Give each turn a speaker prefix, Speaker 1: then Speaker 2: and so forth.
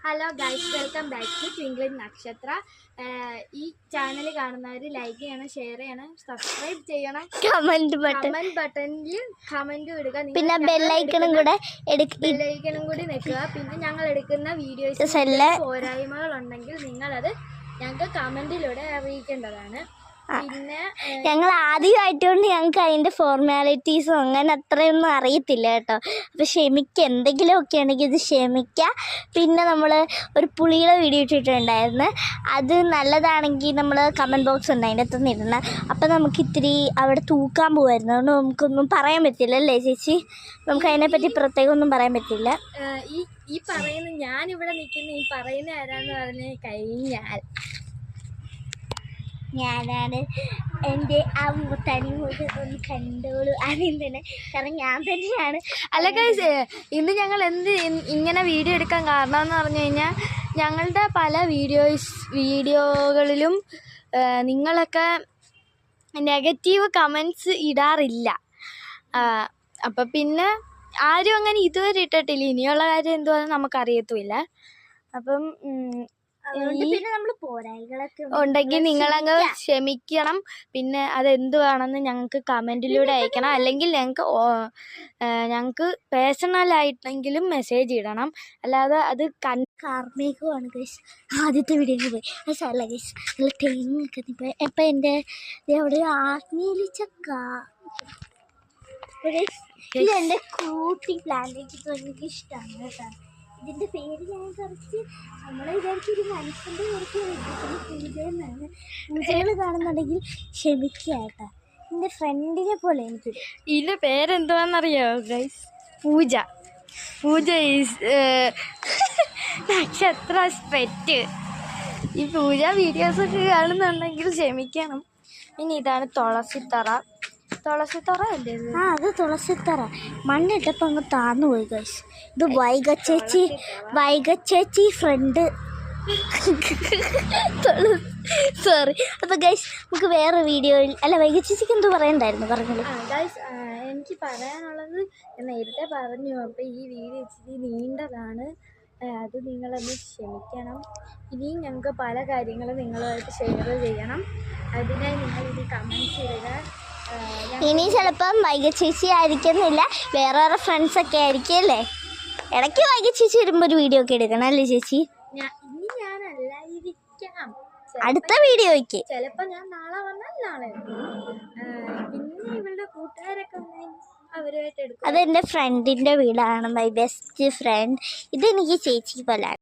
Speaker 1: Hello guys, welcome back to twinkling Nakshatra. ഈ channel കാണുന്നവർ like ചെയ്യണം, ഷെയർ ചെയ്യണം, സബ്സ്ക്രൈബ് ചെയ്യണം, കമന്റ് ബട്ടണിൽ കമന്റ് ഇടുക, പിന്നെ ബെല്ലൈക്കണും കൂടി നിൽക്കുക. പിന്നെ ഞങ്ങൾ എടുക്കുന്ന വീഡിയോസ് പോരായ്മകളുണ്ടെങ്കിൽ നിങ്ങളത് ഞങ്ങൾക്ക് കമന്റിലൂടെ അറിയിക്കേണ്ടതാണ്. പിന്നെ
Speaker 2: ഞങ്ങൾ ആദ്യമായിട്ടുകൊണ്ട് ഞങ്ങൾക്ക് അതിൻ്റെ ഫോർമാലിറ്റീസും അങ്ങനെ അത്രയൊന്നും അറിയത്തില്ല കേട്ടോ. അപ്പോൾ ക്ഷമിക്കുക, എന്തെങ്കിലുമൊക്കെ ആണെങ്കിൽ ഇത് ക്ഷമിക്കുക. പിന്നെ നമ്മൾ ഒരു പുളിയുടെ വീഡിയോ ഇട്ടിട്ടുണ്ടായിരുന്നു, അത് നല്ലതാണെങ്കിൽ നമ്മൾ കമൻറ്റ് ബോക്സ് ഉണ്ട് അതിൻ്റെ അകത്തുനിന്ന് ഇടണം. അപ്പോൾ നമുക്ക് ഇത്തിരി അവിടെ തൂക്കാൻ പോകുമായിരുന്നു, അതുകൊണ്ട് നമുക്കൊന്നും പറയാൻ പറ്റില്ല അല്ലേ ചേച്ചി? നമുക്ക് അതിനെപ്പറ്റി പ്രത്യേകം ഒന്നും പറയാൻ പറ്റില്ല.
Speaker 1: ഈ പറയുന്ന ഞാനിവിടെ നിൽക്കുന്ന ഈ പറയുന്ന ആരാന്ന് പറഞ്ഞ് കഴിഞ്ഞാൽ
Speaker 2: ഞാനാണ്. എൻ്റെ ആ തനിമോട് ഒന്ന് കണ്ടോളൂ ആദ്യം തന്നെ, കാരണം ഞാൻ തന്നെയാണ്.
Speaker 1: അല്ല ഗൈസ്, ഇന്ന് ഞങ്ങൾ ഇങ്ങനെ വീഡിയോ എടുക്കാൻ കാരണം എന്ന് പറഞ്ഞു കഴിഞ്ഞാൽ ഞങ്ങളുടെ പല വീഡിയോകളിലും നിങ്ങളൊക്കെ നെഗറ്റീവ് കമൻറ്റ്സ് ഇടാറില്ല. അപ്പം പിന്നെ ആരും അങ്ങനെ ഇതുവരെ ഇട്ടിട്ടില്ല. ഇനിയുള്ള കാര്യം എന്തുവാന്ന് നമുക്കറിയത്തുമില്ല. അപ്പം
Speaker 2: നമ്മൾ പോരായികളൊക്കെ
Speaker 1: ഉണ്ടെങ്കിൽ നിങ്ങളങ്ങ് ക്ഷമിക്കണം. പിന്നെ അതെന്തുവാണെന്ന് ഞങ്ങൾക്ക് കമൻറ്റിലൂടെ അയക്കണം, അല്ലെങ്കിൽ ഞങ്ങൾക്ക് പേഴ്സണലായിട്ടെങ്കിലും മെസ്സേജ് ഇടണം. അല്ലാതെ അത്
Speaker 2: കാർമേഘമാണ് ഗൈസ്. ആദ്യത്തെ വീഡിയോയിൽ പോയി അതല്ല ഗൈസ്, നല്ല തേങ്ങൊക്കെ പോയി. അപ്പം എൻ്റെ അവിടെ ആത്മീയ ചക്ക ഇതെൻ്റെ കൂട്ടി പ്ലാന്റേക്ക് എനിക്ക് ഇഷ്ടമാണ് കേട്ടോ. ഇതിൻ്റെ പേര് ഞാൻ കുറച്ച് നമ്മളെ വിചാരിച്ചൊരു മനുഷ്യൻ്റെ കുറച്ച് പൂജയെന്നാണ്. പൂജകൾ കാണുന്നുണ്ടെങ്കിൽ ക്ഷമിക്കുക കേട്ടോ. എൻ്റെ ഫ്രണ്ടിനെ പോലെ എനിക്ക്
Speaker 1: ഇതിൻ്റെ പേരെന്തുവാണെന്നറിയാമോ ഗൈസ്? പൂജ ഈസ് നക്ഷത്ര പെറ്റ്. ഈ പൂജ വീഡിയോസൊക്കെ കാണുന്നുണ്ടെങ്കിൽ ക്ഷമിക്കണം. ഇനി ഇതാണ് തുളസിത്തറ അല്ലേ?
Speaker 2: അത് തുളസിത്തറ. മണ്ണിട്ടപ്പോൾ അങ്ങ് താന്നു പോയി ഗൈസ്. ഇത് വൈഗ ചേച്ചി ഫ്രണ്ട്. സോറി. അപ്പോൾ ഗൈസ്, നമുക്ക് വേറെ വീഡിയോയിൽ അല്ല, വൈഗ ചേച്ചിക്ക് എന്തോ പറയണ്ടായിരുന്നു, പറഞ്ഞോളൂ.
Speaker 1: ഗൈസ്, എനിക്ക് പറയാനുള്ളത് നേരത്തെ പറഞ്ഞു. അപ്പോൾ ഈ വീഡിയോ ഇച്ചിരി നീണ്ടതാണ്, അത് നിങ്ങളൊന്ന് ക്ഷമിക്കണം. ഇനിയും ഞങ്ങൾക്ക് പല കാര്യങ്ങളും നിങ്ങളുമായിട്ട് ഷെയർ ചെയ്യണം. അതിനായി നിങ്ങളിത് കമൻറ്റ്സ് ഇടുക.
Speaker 2: ഇനി ചിലപ്പം വൈഗ ചേച്ചി ആയിരിക്കുന്നില്ല, വേറെ ഫ്രണ്ട്സൊക്കെ ആയിരിക്കും അല്ലേ? ഇടയ്ക്ക് വൈഗ ചേച്ചി വരുമ്പോൾ ഒരു വീഡിയോ ഒക്കെ എടുക്കണം അല്ലേ ചേച്ചി?
Speaker 1: ഇനി ഞാനല്ലായിരിക്കാം
Speaker 2: അടുത്ത വീഡിയോയ്ക്ക്.
Speaker 1: ചിലപ്പോൾ ഞാൻ നാളെ വന്നാൽ നാളെ. പിന്നെ ഇവളുടെ കൂട്ടുകാരൊക്കെ അവരുമായിട്ട് എടുക്കും.
Speaker 2: അതെൻ്റെ ഫ്രണ്ടിൻ്റെ വീടാണ്, മൈ ബെസ്റ്റ് ഫ്രണ്ട്. ഇതെനിക്ക് ചേച്ചി പോലാണ്.